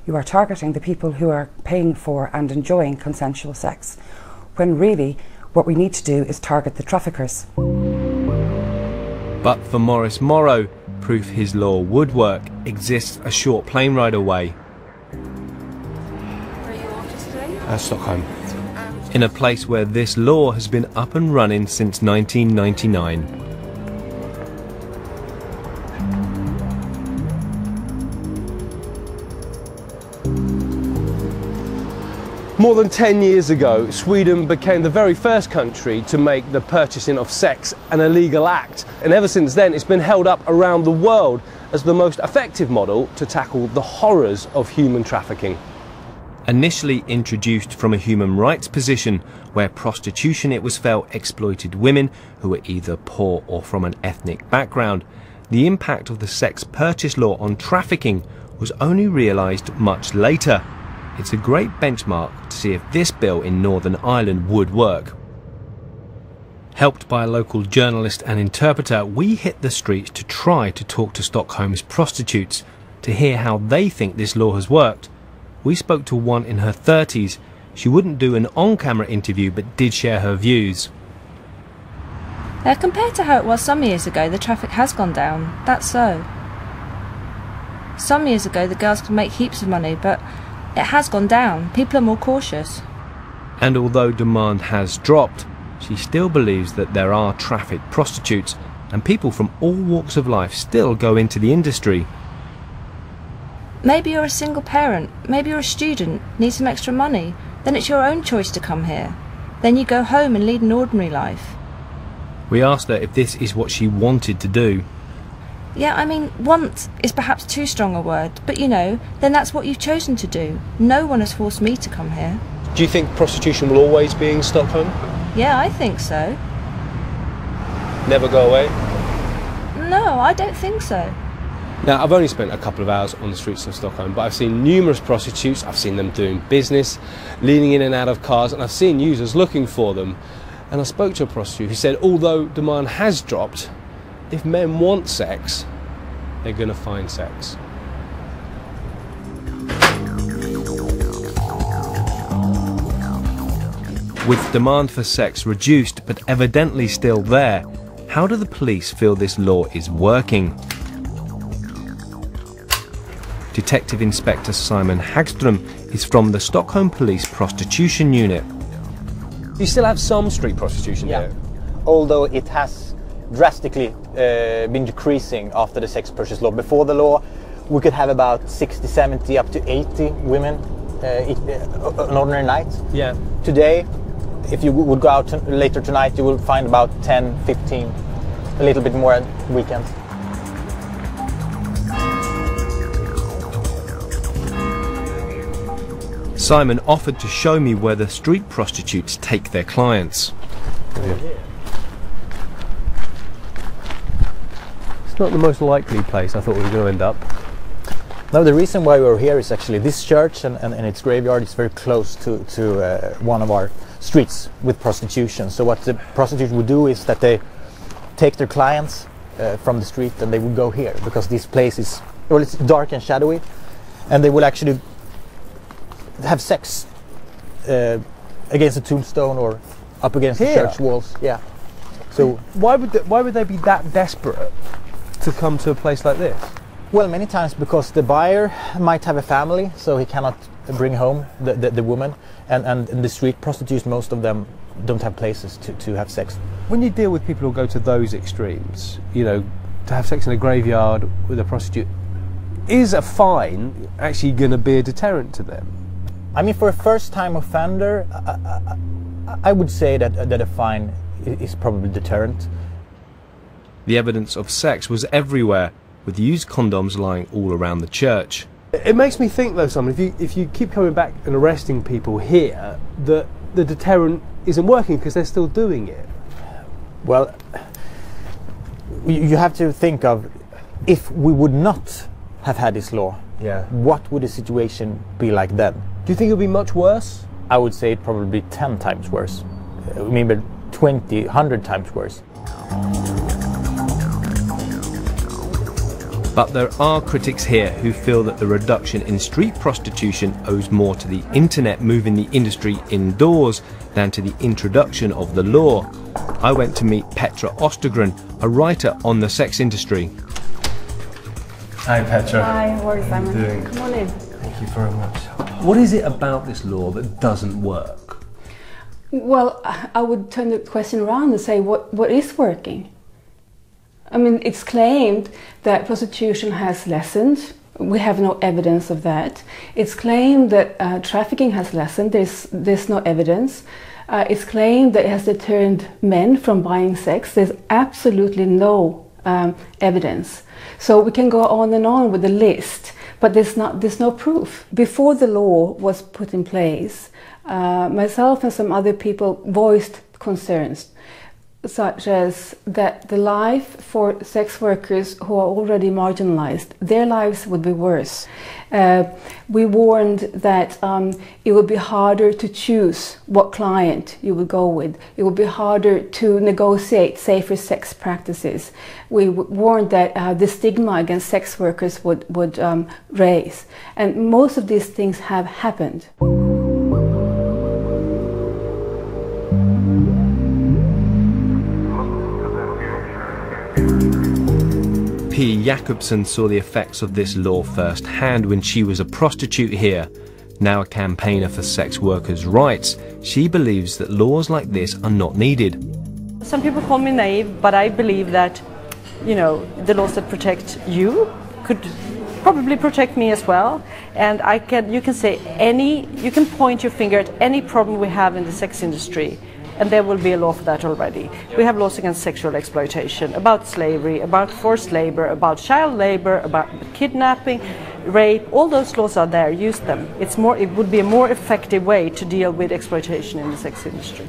you are targeting the people who are paying for and enjoying consensual sex, when really what we need to do is target the traffickers. But for Maurice Morrow, proof his law would work exists a short plane ride away. Where are you off to today? Stockholm. In a place where this law has been up and running since 1999. More than 10 years ago, Sweden became the very first country to make the purchasing of sex an illegal act. And ever since then, it's been held up around the world as the most effective model to tackle the horrors of human trafficking. Initially introduced from a human rights position, where prostitution, it was felt, exploited women who were either poor or from an ethnic background, the impact of the sex purchase law on trafficking was only realised much later. It's a great benchmark to see if this bill in Northern Ireland would work. Helped by a local journalist and interpreter, we hit the streets to try to talk to Stockholm's prostitutes to hear how they think this law has worked. We spoke to one in her 30s. She wouldn't do an on-camera interview but did share her views. Compared to how it was some years ago, the traffic has gone down. That's so. Some years ago the girls could make heaps of money, but it has gone down. People are more cautious. And although demand has dropped, she still believes that there are trafficked prostitutes and people from all walks of life still go into the industry. Maybe you're a single parent, maybe you're a student, need some extra money, then it's your own choice to come here. Then you go home and lead an ordinary life. We asked her if this is what she wanted to do. Yeah, I mean, want is perhaps too strong a word, but you know, then that's what you've chosen to do. No one has forced me to come here. Do you think prostitution will always be in Stockholm? Yeah, I think so. Never go away? No, I don't think so. Now, I've only spent a couple of hours on the streets of Stockholm, but I've seen numerous prostitutes, I've seen them doing business, leaning in and out of cars, and I've seen users looking for them. And I spoke to a prostitute who said, although demand has dropped, if men want sex, they're going to find sex. With demand for sex reduced but evidently still there, how do the police feel this law is working? Detective Inspector Simon Hagström is from the Stockholm Police Prostitution Unit. You still have some street prostitution here? Although it has drastically been decreasing after the sex purchase law. Before the law, we could have about 60, 70, up to 80 women an ordinary night. Yeah. Today, if you would go out later tonight, you will find about 10, 15, a little bit more at weekends. Simon offered to show me where the street prostitutes take their clients. It's not the most likely place I thought we were going to end up. No, the reason why we're here is actually this church and its graveyard is very close to one of our streets with prostitution. So what the prostitutes would do is that they take their clients from the street and they would go here because this place is, well, it's dark and shadowy, and they will actually have sex against a tombstone or up against the church walls. Yeah. So why would they be that desperate to come to a place like this? Well, many times because the buyer might have a family, so he cannot bring home the woman, and the street prostitutes, most of them don't have places to have sex. When you deal with people who go to those extremes, you know, to have sex in a graveyard with a prostitute, is a fine actually going to be a deterrent to them? I mean, for a first-time offender, I would say that a fine is probably deterrent. The evidence of sex was everywhere, with used condoms lying all around the church. It makes me think, though, Simon, if you keep coming back and arresting people here, that the deterrent isn't working because they're still doing it. Well, you have to think of, if we would not have had this law, what would the situation be like then? Do you think it would be much worse? I would say it probably 10 times worse. Maybe 20, 100 times worse. But there are critics here who feel that the reduction in street prostitution owes more to the internet moving the industry indoors than to the introduction of the law. I went to meet Petra Ostergren, a writer on the sex industry. Hi Petra. Hi, how are you, Simon? How are you doing? Come on in. Thank you very much. What is it about this law that doesn't work? Well, I would turn the question around and say, what is working? I mean, it's claimed that prostitution has lessened. We have no evidence of that. It's claimed that trafficking has lessened. There's no evidence. It's claimed that it has deterred men from buying sex. There's absolutely no evidence. So we can go on and on with the list, but there's no proof. Before the law was put in place, myself and some other people voiced concerns, such as that the life for sex workers who are already marginalized, their lives would be worse. We warned that it would be harder to choose what client you would go with. It would be harder to negotiate safer sex practices. We warned that the stigma against sex workers would raise. And most of these things have happened. Pye Jakobsen saw the effects of this law firsthand when she was a prostitute here. Now a campaigner for sex workers' rights, she believes that laws like this are not needed. Some people call me naive, but I believe that, you know, the laws that protect you could probably protect me as well. And you can point your finger at any problem we have in the sex industry, and there will be a law for that already. We have laws against sexual exploitation, about slavery, about forced labor, about child labor, about kidnapping, rape. All those laws are there. Use them. It would be a more effective way to deal with exploitation in the sex industry.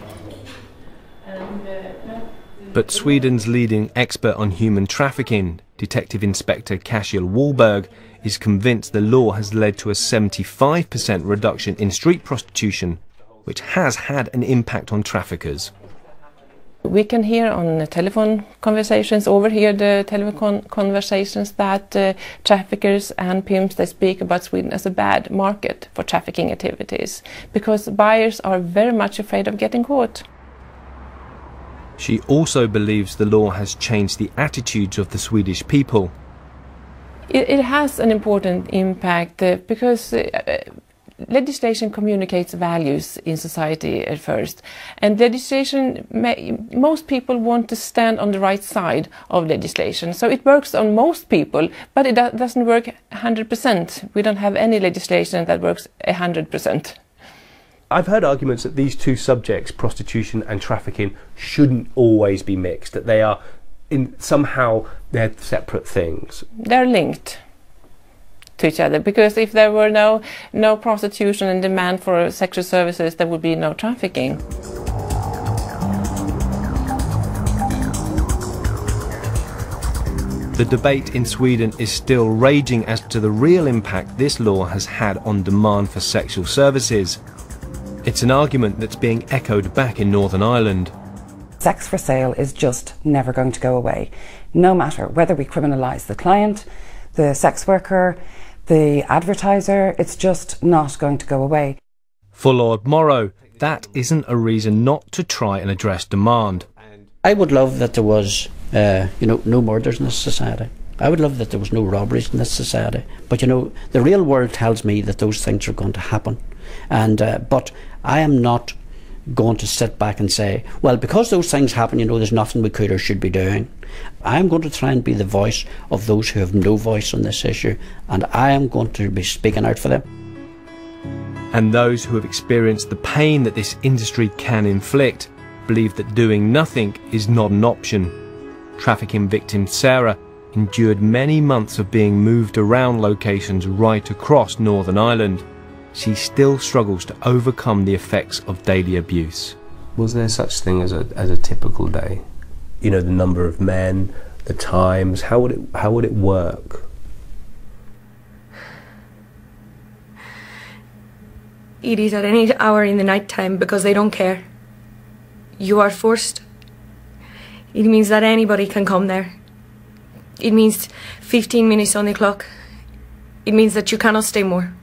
But Sweden's leading expert on human trafficking, Detective Inspector Cashel Wahlberg, is convinced the law has led to a 75% reduction in street prostitution, which has had an impact on traffickers. We can hear on the telephone conversations, overhear the telephone conversations that traffickers and pimps, they speak about Sweden as a bad market for trafficking activities, because buyers are very much afraid of getting caught. She also believes the law has changed the attitudes of the Swedish people. It has an important impact because legislation communicates values in society at first, and legislation, most people want to stand on the right side of legislation, so it works on most people, but it doesn't work 100%. We don't have any legislation that works 100%. I've heard arguments that these two subjects, prostitution and trafficking, shouldn't always be mixed, that they are somehow they're separate things. They're linked to each other, because if there were no prostitution and demand for sexual services, there would be no trafficking. The debate in Sweden is still raging as to the real impact this law has had on demand for sexual services. It's an argument that's being echoed back in Northern Ireland. Sex for sale is just never going to go away, no matter whether we criminalise the client, the sex worker, the advertiser. It's just not going to go away. For Lord Morrow, that isn't a reason not to try and address demand. I would love that there was, no murders in this society. I would love that there was no robberies in this society. But the real world tells me that those things are going to happen. And but I am not going to sit back and say, well, because those things happen, there's nothing we could or should be doing. I'm going to try and be the voice of those who have no voice on this issue, and I am going to be speaking out for them. And those who have experienced the pain that this industry can inflict believe that doing nothing is not an option. Trafficking victim Sarah endured many months of being moved around locations right across Northern Ireland. She still struggles to overcome the effects of daily abuse. Was there such thing as a typical day? The number of men, the times, how would it work? It is at any hour in the night time because they don't care. You are forced. It means that anybody can come there. It means 15 minutes on the clock. It means that you cannot stay more.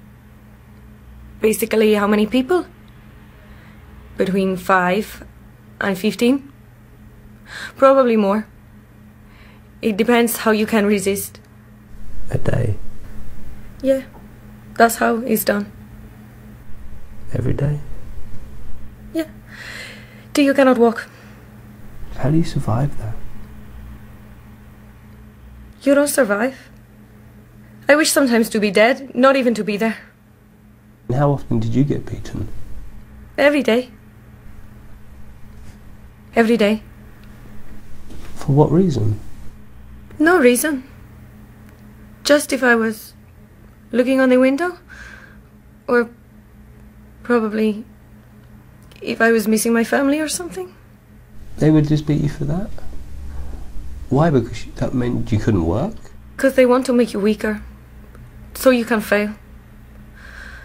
Basically, how many people? Between 5 and 15? Probably more. It depends how you can resist. A day? Yeah, that's how it's done. Every day? Yeah. Till you cannot walk. How do you survive that? You don't survive. I wish sometimes to be dead, not even to be there. And how often did you get beaten? Every day. Every day. For what reason? No reason. Just if I was looking on the window, or probably if I was missing my family or something. They would just beat you for that? Why? Because that meant you couldn't work? Because they want to make you weaker, so you can fail.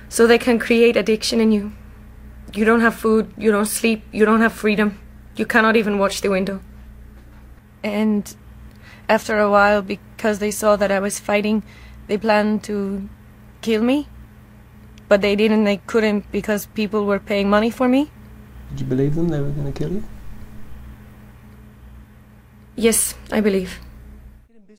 So they can create addiction in you. You don't have food, you don't sleep, you don't have freedom. You cannot even watch the window. And after a while, because they saw that I was fighting, they planned to kill me. But they didn't, they couldn't, because people were paying money for me. Did you believe them they were going to kill you? Yes, I believe.